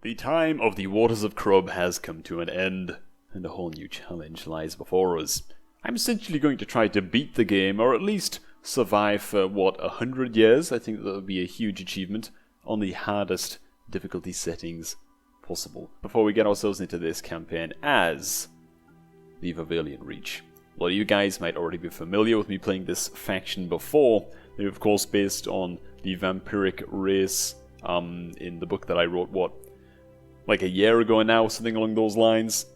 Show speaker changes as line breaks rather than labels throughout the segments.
The time of the Waters of Krub has come to an end, and a whole new challenge lies before us. I'm essentially going to try to beat the game, or at least survive for, 100 years? I think that would be a huge achievement, on the hardest difficulty settings possible. Before we get ourselves into this campaign as the Vovalian Reach. A lot of you guys might already be familiar with me playing this faction before. They're of course based on the vampiric race in the book that I wrote, like a year ago now, something along those lines.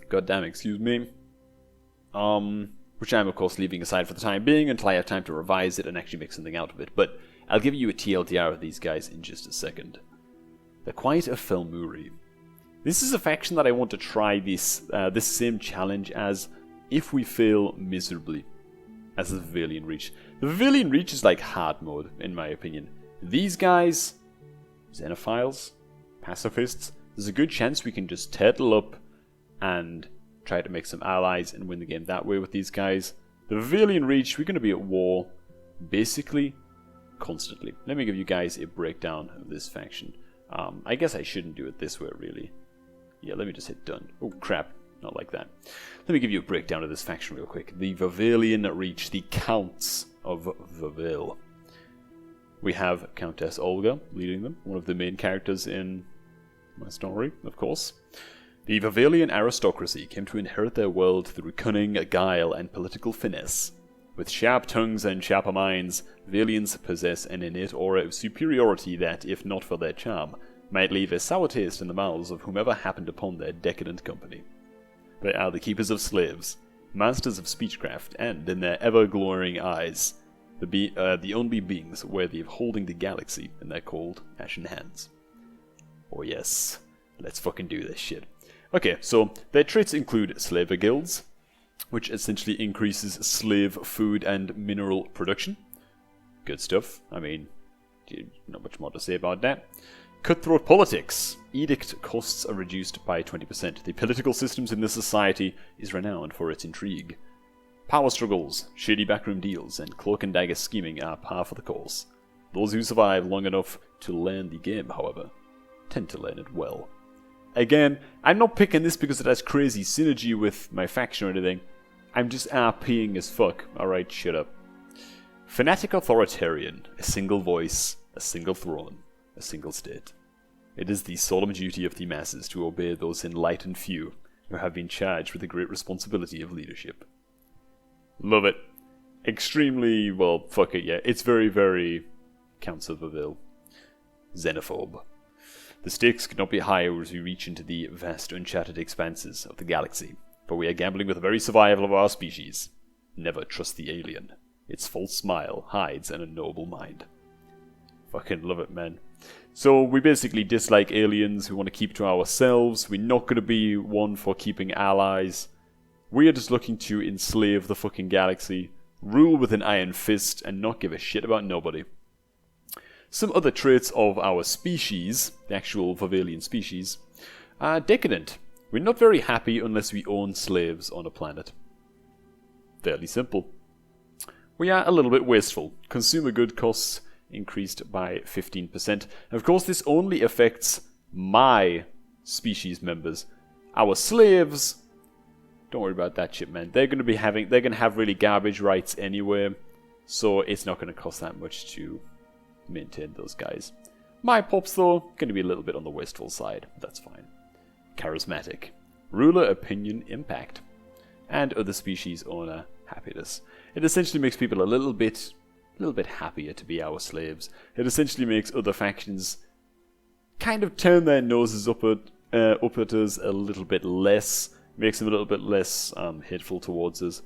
God damn, excuse me. Which I'm of course leaving aside for the time being until I have time to revise it and actually make something out of it. But I'll give you a TLDR of these guys in just a second. They're quite a Felmuri. This is a faction that I want to try this same challenge as if we fail miserably as the Vovalian Reach. The Vovalian Reach is like hard mode, in my opinion. These guys, Xenophiles, pacifists, there's a good chance we can just turtle up and try to make some allies and win the game that way with these guys. The Vovalian Reach, we're going to be at war, basically, constantly. Let me give you guys a breakdown of this faction. I guess I shouldn't do it this way, really. Yeah, let me just hit done. Oh, crap. Not like that. Let me give you a breakdown of this faction real quick. The Vovalian Reach, the Counts of Vovil. We have Countess Olga leading them, one of the main characters in my story, of course. The Vovalian aristocracy came to inherit their world through cunning, guile, and political finesse. With sharp tongues and sharper minds, Vovalians possess an innate aura of superiority that, if not for their charm, might leave a sour taste in the mouths of whomever happened upon their decadent company. They are the keepers of slaves, masters of speechcraft, and, in their ever-glowing eyes, the only beings worthy of holding the galaxy in their cold, ashen hands. Oh yes, let's fucking do this shit. Okay, so their traits include slaver guilds, which essentially increases slave food and mineral production. Good stuff. I mean, not much more to say about that. Cutthroat politics. Edict costs are reduced by 20%. The political systems in this society is renowned for its intrigue. Power struggles, shady backroom deals, and cloak and dagger scheming are par for the course. Those who survive long enough to learn the game, however, tend to learn it well. Again, I'm not picking this because it has crazy synergy with my faction or anything. I'm just RPing as fuck. Alright, shut up. Fanatic authoritarian. A single voice, a single throne, a single state. It is the solemn duty of the masses to obey those enlightened few who have been charged with the great responsibility of leadership. Love it. Extremely, well, fuck it, yeah. It's very, very Counts of Vovil. Xenophobe. The stakes could not be higher as we reach into the vast uncharted expanses of the galaxy, for we are gambling with the very survival of our species. Never trust the alien. Its false smile hides an noble mind. Fucking love it, man. So we basically dislike aliens, we want to keep to ourselves, we're not going to be one for keeping allies. We are just looking to enslave the fucking galaxy, rule with an iron fist, and not give a shit about nobody. Some other traits of our species, the actual Vovalian species, are decadent. We're not very happy unless we own slaves on a planet. Fairly simple. We are a little bit wasteful. Consumer good costs increased by 15%. Of course, this only affects my species members. Our slaves, don't worry about that shit, man. They're going to have really garbage rights anyway, so it's not going to cost that much to maintain those guys. My pops, though, going to be a little bit on the wasteful side. That's fine. Charismatic. Ruler opinion impact. And other species owner happiness. It essentially makes people a little bit happier to be our slaves. It essentially makes other factions kind of turn their noses up at us a little bit less. Makes them a little bit less hateful towards us,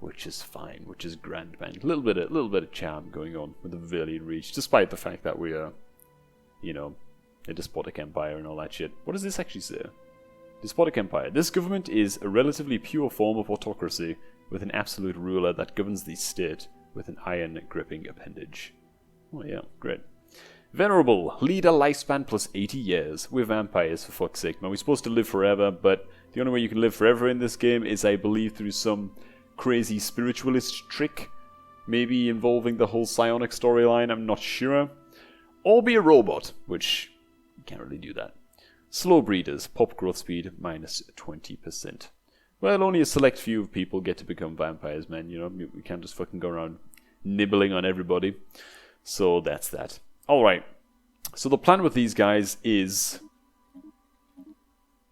which is fine, which is grand, man. A little bit of charm going on with the Vovalian Reach, despite the fact that we are, a despotic empire and all that shit. What does this actually say? Despotic empire. This government is a relatively pure form of autocracy with an absolute ruler that governs the state with an iron-gripping appendage. Oh yeah, great. Venerable. Leader lifespan plus 80 years. We're vampires, for fuck's sake, man. We're supposed to live forever, but the only way you can live forever in this game is, I believe, through some crazy spiritualist trick. Maybe involving the whole psionic storyline, I'm not sure. Or be a robot, which you can't really definitely do that. Slow breeders, pop growth speed minus 20%. Well, only a select few of people get to become vampires, man. You know, we can't just fucking go around nibbling on everybody. So that's that. Alright. So the plan with these guys is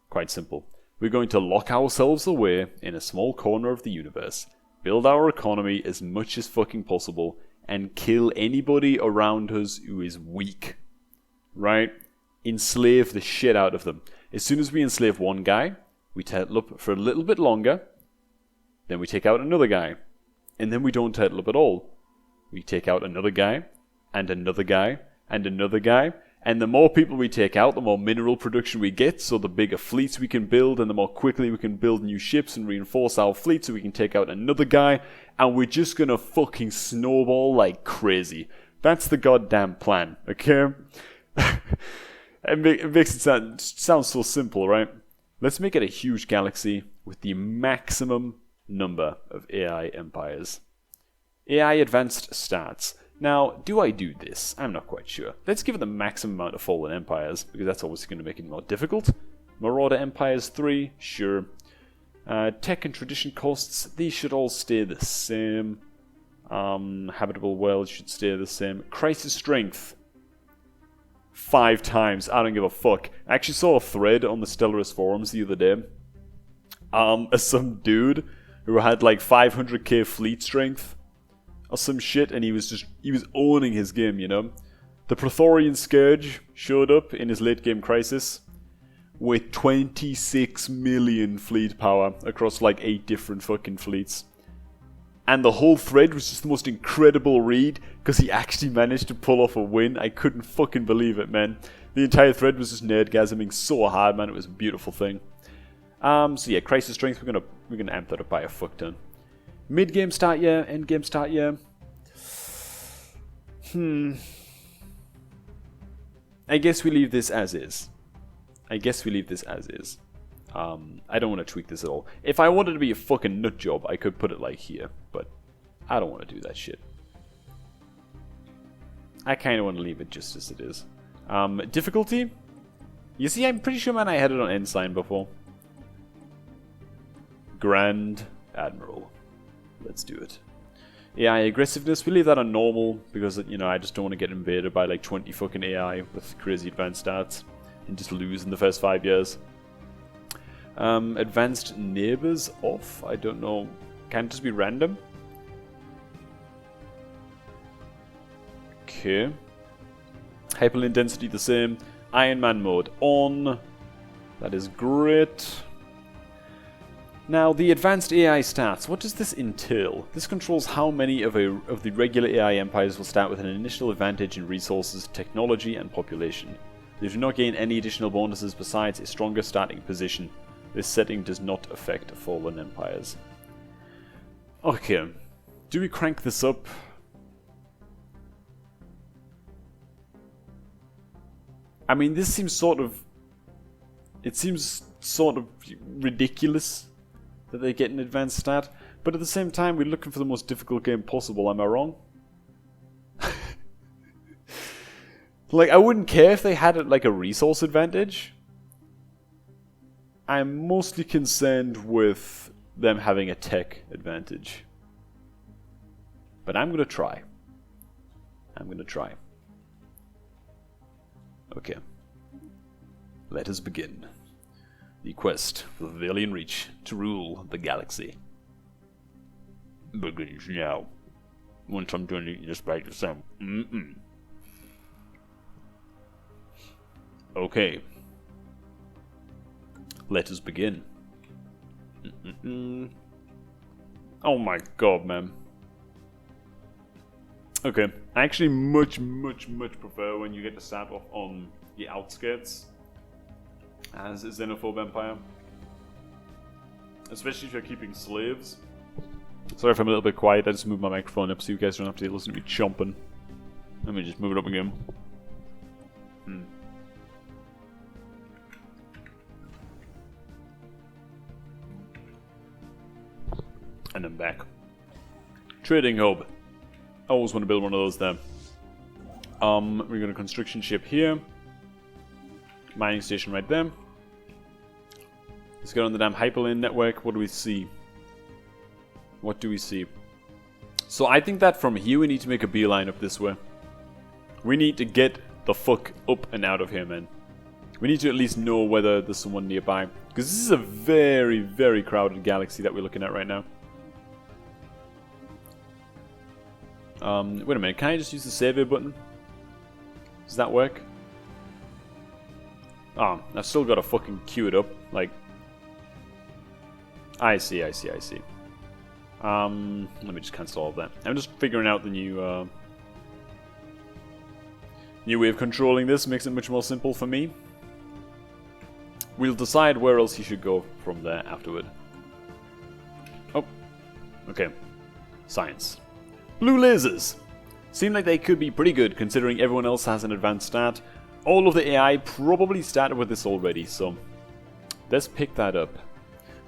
quite simple. We're going to lock ourselves away in a small corner of the universe, build our economy as much as fucking possible, and kill anybody around us who is weak. Right? Enslave the shit out of them. As soon as we enslave one guy, we turtle up for a little bit longer, then we take out another guy, and then we don't turtle up at all. We take out another guy, and another guy, and another guy, and the more people we take out, the more mineral production we get, so the bigger fleets we can build, and the more quickly we can build new ships and reinforce our fleet so we can take out another guy, and we're just gonna fucking snowball like crazy. That's the goddamn plan, okay? It makes it sound so simple, right? Let's make it a huge galaxy with the maximum number of AI empires. AI advanced stats. Now, do I do this? I'm not quite sure. Let's give it the maximum amount of fallen empires, because that's obviously going to make it more difficult. Marauder Empires 3, sure. Tech and tradition costs, these should all stay the same. Habitable world should stay the same. Crisis strength. 5 times. I don't give a fuck. I actually saw a thread on the Stellaris forums the other day. Some dude who had like 500k fleet strength or some shit, and he was owning his game, you know. The Praetorian Scourge showed up in his late game crisis with 26 million fleet power across like 8 different fucking fleets. And the whole thread was just the most incredible read, because he actually managed to pull off a win. I couldn't fucking believe it, man. The entire thread was just nerdgasming so hard, man. It was a beautiful thing. So yeah, Crisis Strength, we're gonna amp that up by a fuck ton. Mid-game start year, end-game start year. I guess we leave this as is. I don't want to tweak this at all. If I wanted to be a fucking nut job, I could put it like here, but I don't want to do that shit. I kind of want to leave it just as it is. Difficulty? You see, I'm pretty sure, man, I had it on Ensign before. Grand Admiral. Let's do it. AI aggressiveness, we leave that on normal, because, you know, I just don't want to get invaded by like 20 fucking AI with crazy advanced stats and just lose in the first 5 years. Advanced neighbors off, I don't know. Can it just be random? Okay. Hyperlink density the same. Iron Man mode on. That is great. Now, the advanced AI stats, what does this entail? This controls how many of the regular AI empires will start with an initial advantage in resources, technology, and population. They do not gain any additional bonuses besides a stronger starting position. This setting does not affect fallen empires. Okay, do we crank this up? I mean, this seems sort of... It seems sort of ridiculous that they get an advanced stat, but at the same time, we're looking for the most difficult game possible, am I wrong? Like, I wouldn't care if they had like a resource advantage. I'm mostly concerned with them having a tech advantage. But I'm gonna try. Okay. Let us begin. The quest for the Vovalian Reach to rule the galaxy begins now. Once I'm done eating this bite of some. Okay. Let us begin. Oh my god, man. Okay. I actually much prefer when you get to start off on the outskirts as a xenophobe empire. Especially if you're keeping slaves. Sorry if I'm a little bit quiet, I just moved my microphone up so you guys don't have to listen to me chomping. Let me just move it up again. And then back. Trading hub. I always want to build one of those there. We're going to construction ship here. mining station right there. Let's get on the damn hyperlane network. What do we see? What do we see? So I think that from here we need to make a beeline up this way. We need to get the fuck up and out of here, man. We need to at least know whether there's someone nearby. Because this is a very, very crowded galaxy that we're looking at right now. Wait a minute, can I just use the save button? Does that work? Oh, I've still got to fucking queue it up. Like, I see. Let me just cancel all of that. I'm just figuring out the new way of controlling this. Makes it much more simple for me. We'll decide where else he should go from there afterward. Oh, okay. Science. Blue lasers. Seem like they could be pretty good considering everyone else has an advanced stat. All of the AI probably started with this already, so let's pick that up.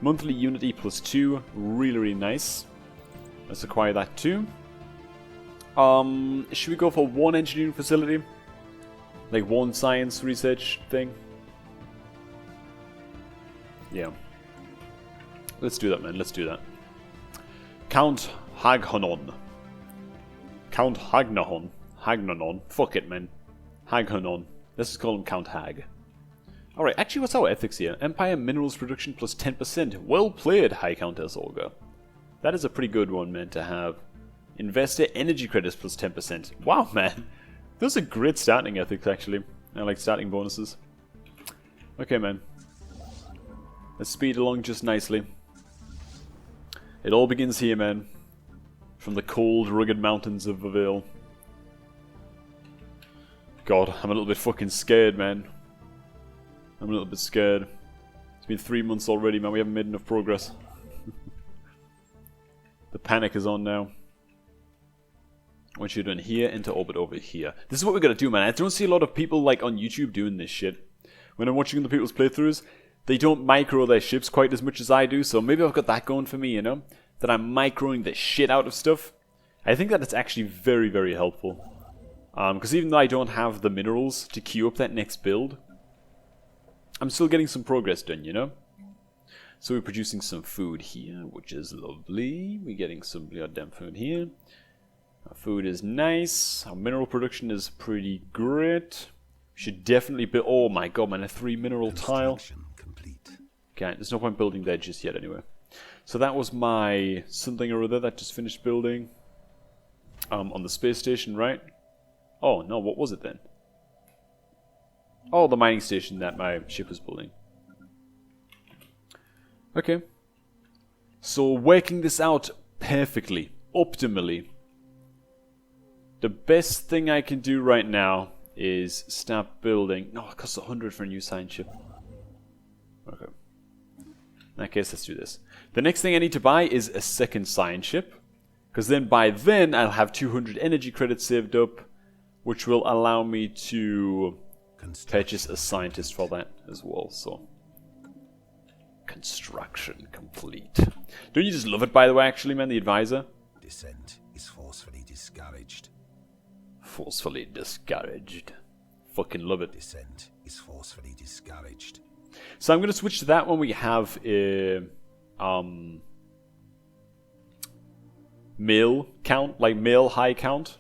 Monthly Unity +2, really, really nice. Let's acquire that too. Should we go for one engineering facility? Like one science research thing? Yeah. Let's do that, man. Let's do that. Count Haghanon. Count Hagnanon. Hagnanon. Fuck it, man. Haghanon. Let's just call him Count Hag. Alright, actually, what's our ethics here? Empire minerals production +10%. Well played, High Countess Olga. That is a pretty good one, man, to have. Investor energy credits +10%. Wow, man. Those are great starting ethics, actually. I like starting bonuses. Okay, man. Let's speed along just nicely. It all begins here, man. From the cold, rugged mountains of Vovalian. God, I'm a little bit fucking scared, man. I'm a little bit scared. It's been 3 months already, man. We haven't made enough progress. The panic is on now. What you're doing here, into orbit over here. This is what we gotta do, man. I don't see a lot of people like on YouTube doing this shit. When I'm watching the people's playthroughs, they don't micro their ships quite as much as I do, so maybe I've got that going for me, you know? That I'm microing the shit out of stuff. I think that it's actually very, very helpful. Because even though I don't have the minerals to queue up that next build, I'm still getting some progress done, you know? So we're producing some food here, which is lovely. We're getting some goddamn food here. Our food is nice. Our mineral production is pretty great. We should definitely build... Oh my god, man, a 3 mineral tile.
Complete.
Okay, there's no point building there just yet anyway. So that was my something or other that just finished building. On the space station, right? Oh, no, what was it then? Oh, the mining station that my ship was building. Okay. So working this out perfectly, optimally. The best thing I can do right now is start building... No, it costs 100 for a new science ship. Okay. In that case, let's do this. The next thing I need to buy is a second science ship. Because then by then, I'll have 200 energy credits saved up, which will allow me to purchase a scientist for that as well, so... Construction complete. Don't you just love it, by the way, actually, man, the advisor?
Descent is forcefully discouraged.
Forcefully discouraged. Fucking love it.
Descent is forcefully discouraged.
So I'm going to switch to that when we have a... male count, like male high count,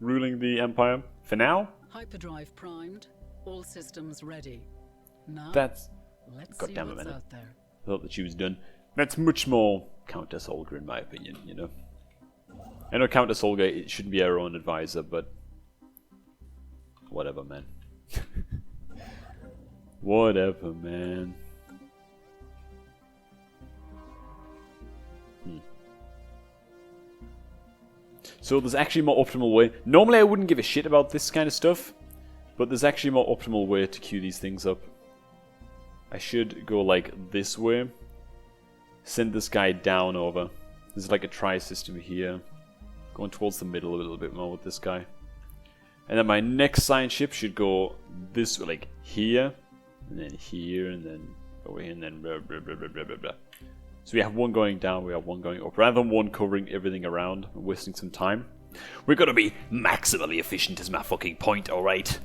ruling the Empire. For now,
Hyperdrive primed, all systems ready. Now,
that's...
let's
God
see
damn it,
what's
man.
out there.
I thought that she was done. That's much more Countess Olga, in my opinion, you know. I know Countess Olga, it shouldn't be our own advisor, but... Whatever, man. Whatever, man. So there's actually a more optimal way. Normally I wouldn't give a shit about this kind of stuff, but there's actually a more optimal way to queue these things up. I should go like this way. Send this guy down over. There's like a tri-system here. Going towards the middle a little bit more with this guy. And then my next science ship should go this way, like here. And then here, and then over here, and then blah, blah, blah, blah, blah, blah, blah. So we have one going down, we have one going up. Rather than one covering everything around and wasting some time. We're gonna be maximally efficient is my fucking point, alright?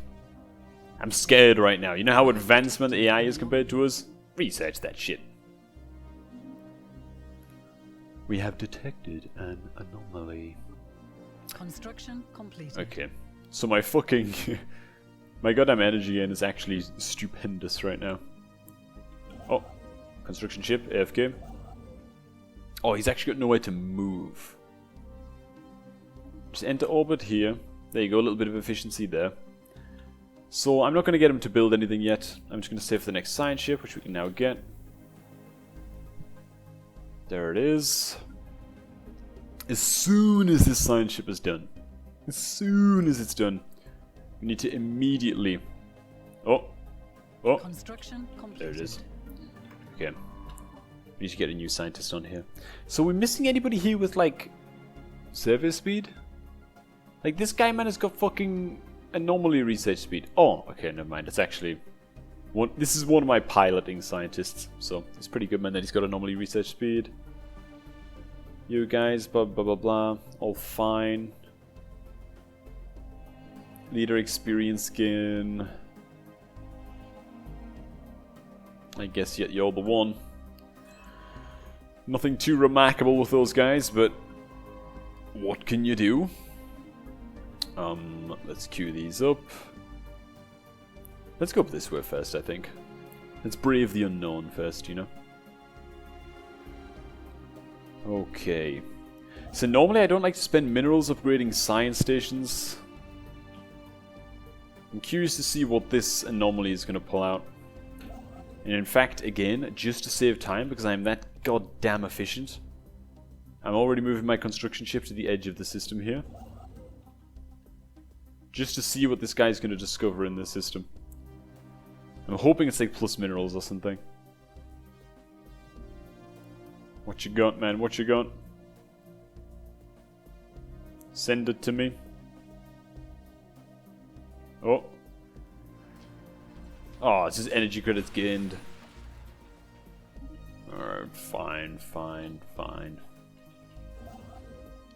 I'm scared right now. You know how advancement the AI is compared to us? Research that shit. We have detected an anomaly.
Construction completed.
Okay. So my fucking... my goddamn energy gain is actually stupendous right now. Oh. Construction ship, AFK. Oh, he's actually got nowhere to move. Just enter orbit here. There you go, a little bit of efficiency there. So I'm not going to get him to build anything yet. I'm just going to save for the next science ship, which we can now get. There it is. As soon as this science ship is done. As soon as it's done. We need to immediately... Oh. Oh.
Construction completed.
There it is. Okay. We need to get a new scientist on here. So we're missing anybody here with, like, survey speed? Like, this guy, man, has got fucking anomaly research speed. Oh, okay, never mind. It's actually... this is one of my piloting scientists. So, it's pretty good, man, that he's got anomaly research speed. You guys, blah, blah, blah, blah. All fine. Leader experience skin. I guess yet you're the one. Nothing too remarkable with those guys, but what can you do? Let's queue these up. Let's go up this way first, I think. Let's brave the unknown first, you know? Okay. So normally I don't like to spend minerals upgrading science stations. I'm curious to see what this anomaly is going to pull out. And in fact, again, just to save time, because I'm that goddamn efficient, I'm already moving my construction ship to the edge of the system here. Just to see what this guy's going to discover in this system. I'm hoping it's like plus minerals or something. What you got, man? What you got? Send it to me. Oh. Oh, it's just energy credits gained. Alright, fine, fine, fine.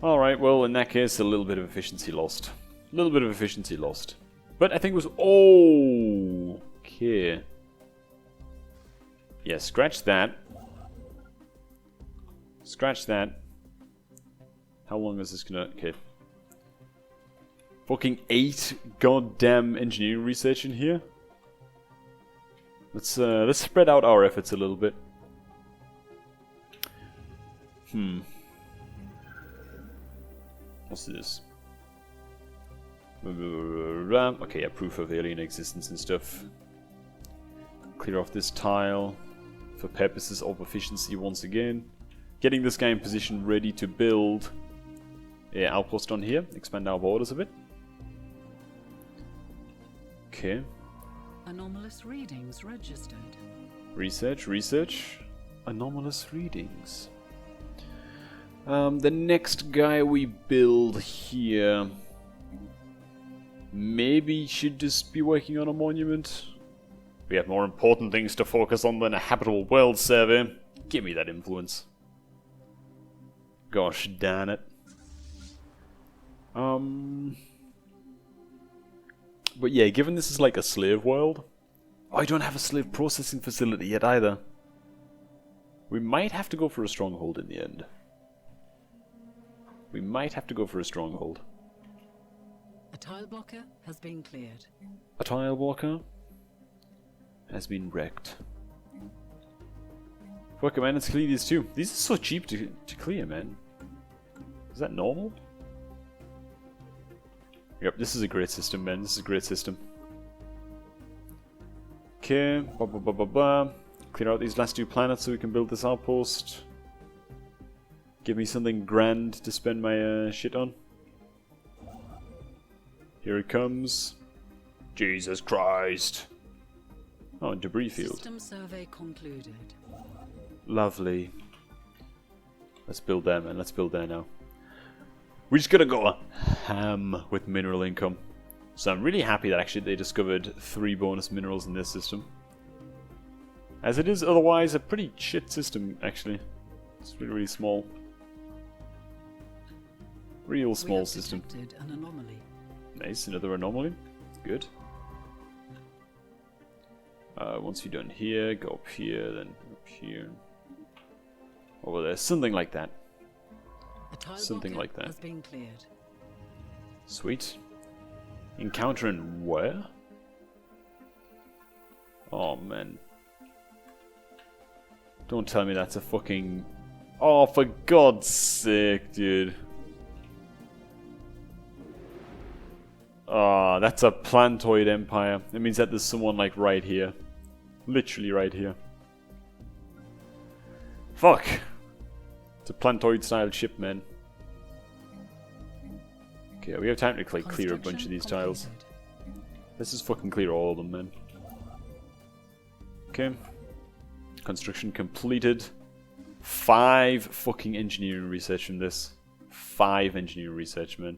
Alright, well, in that case, a little bit of efficiency lost. A little bit of efficiency lost. But I think it was... okay. Yeah, scratch that. Scratch that. How long is this gonna... okay. Fucking 8 goddamn engineering research in here. Let's spread out our efforts a little bit. What's this? Okay, yeah, proof of alien existence and stuff. Clear off this tile for purposes of efficiency once again. Getting this guy in position ready to build an outpost on here. Expand our borders a bit. Okay.
Anomalous readings registered.
Research, research. Anomalous readings. The next guy we build here maybe should just be working on a monument. We have more important things to focus on than a habitable world survey. Give me that influence. Gosh darn it. But yeah, given this is like a slave world... oh, I don't have a slave processing facility yet either. We might have to go for a stronghold in the end. We might have to go for a stronghold.
A tile blocker has been cleared.
A tile blocker has been wrecked. Fuck it, man, let's clear these too. These are so cheap to clear, man. Is that normal? Yep, this is a great system, man. This is a great system. Okay, blah blah blah blah blah. Clear out these last 2 planets so we can build this outpost. Give me something grand to spend my shit on. Here it comes. Jesus Christ. Oh, debris field.
System survey concluded.
Lovely. Let's build there, man. Let's build there now. We just gotta go ham with mineral income. So I'm really happy that actually they discovered 3 bonus minerals in this system. As it is otherwise a pretty shit system, actually. It's really, really small. Real small system.
An anomaly.
Nice, another anomaly. Good. Once you're done here, go up here, then up here. Over there, something like that. Something like that.
Has been cleared.
Sweet. Encountering where? Oh man. Don't tell me that's a fucking... Oh, for God's sake, dude. Oh, that's a plantoid empire. It means that there's someone like right here. Literally right here. Fuck. It's a plantoid style ship, man. Okay, we have time to clear a bunch of these tiles. Let's just fucking clear all of them, man. Okay. Construction completed. 5 fucking engineering research from this. 5 engineering research, man.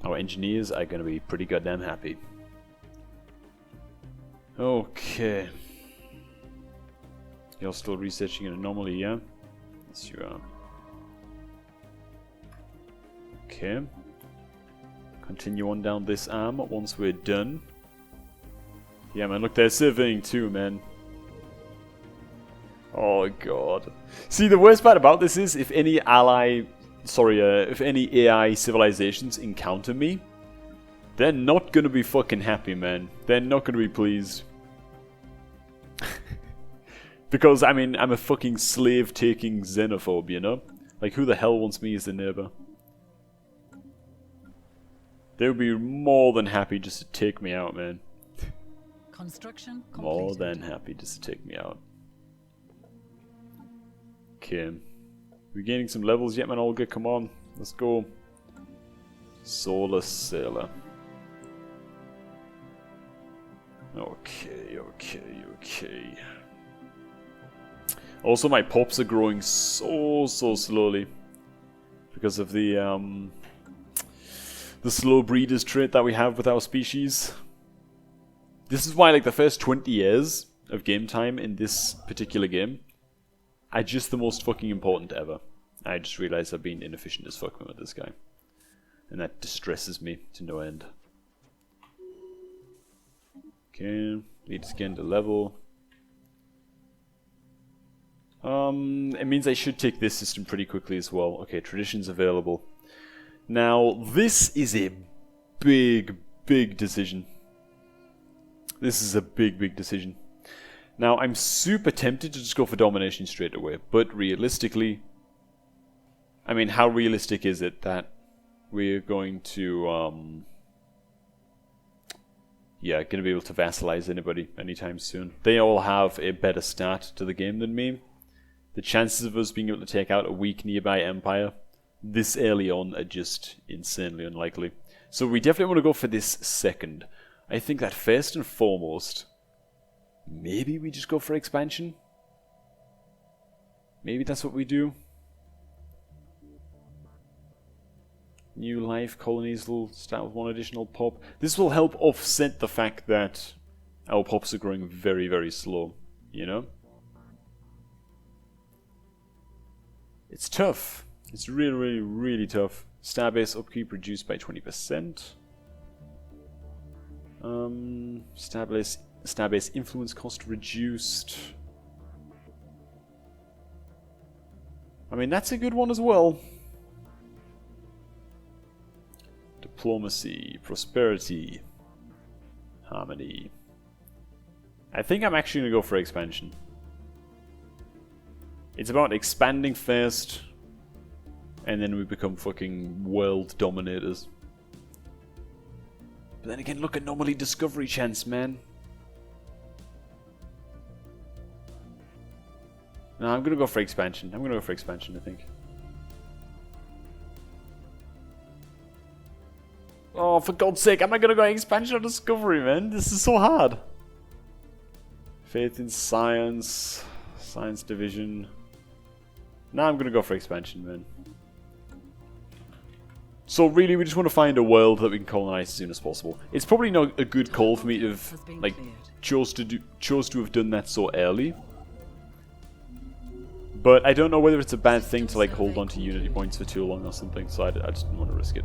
Our engineers are going to be pretty goddamn happy. Okay. You're still researching an anomaly, yeah? Yes, you are. Okay. Continue on down this arm once we're done. Yeah, man, look, they're surveying too, man. Oh, God. See, the worst part about this is if any if any AI civilizations encounter me, they're not gonna be fucking happy, man. They're not gonna be pleased. Because, I mean, I'm a fucking slave-taking xenophobe, you know? Like, who the hell wants me as their neighbor? They would be more than happy just to take me out, man.
Construction completed.
More than happy just to take me out. Okay. We're gaining some levels yet, man, Olga? Come on. Let's go. Solar Sailor. Okay, okay, okay. Also, my pops are growing so slowly. Because of the slow breeders trait that we have with our species. This is why, like, the first 20 years of game time in this particular game are just the most fucking important ever. I just realized I've been inefficient as fuck with this guy. And that distresses me to no end. Okay, lead us again to level. It means I should take this system pretty quickly as well. Okay, traditions available. Now, this is a big decision. This is a big decision. Now, I'm super tempted to just go for domination straight away, but realistically, I mean, how realistic is it that we're going to, yeah, going to be able to vassalize anybody anytime soon? They all have a better start to the game than me. The chances of us being able to take out a weak nearby empire this early on are just insanely unlikely. So we definitely want to go for this second. I think that first and foremost, maybe we just go for expansion? Maybe that's what we do? New life colonies will start with 1 additional pop. This will help offset the fact that our pops are growing very slow, you know? It's tough. It's really tough. Starbase upkeep reduced by 20%. Starbase influence cost reduced. I mean, that's a good one as well. Diplomacy, prosperity, harmony. I think I'm actually going to go for expansion. It's about expanding first, and then we become fucking world dominators. But then again, look at anomaly discovery chance, man. No, I'm gonna go for expansion. I'm gonna go for expansion, I think. Oh, for God's sake, am I gonna go expansion or discovery, man? This is so hard. Faith in science. Science division. No, I'm gonna go for expansion, man. So really, we just want to find a world that we can colonize as soon as possible. It's probably not a good call for me to have, like, chose to have done that so early. But I don't know whether it's a bad thing to, like, hold on to unity points for too long or something, so I just didn't want to risk it.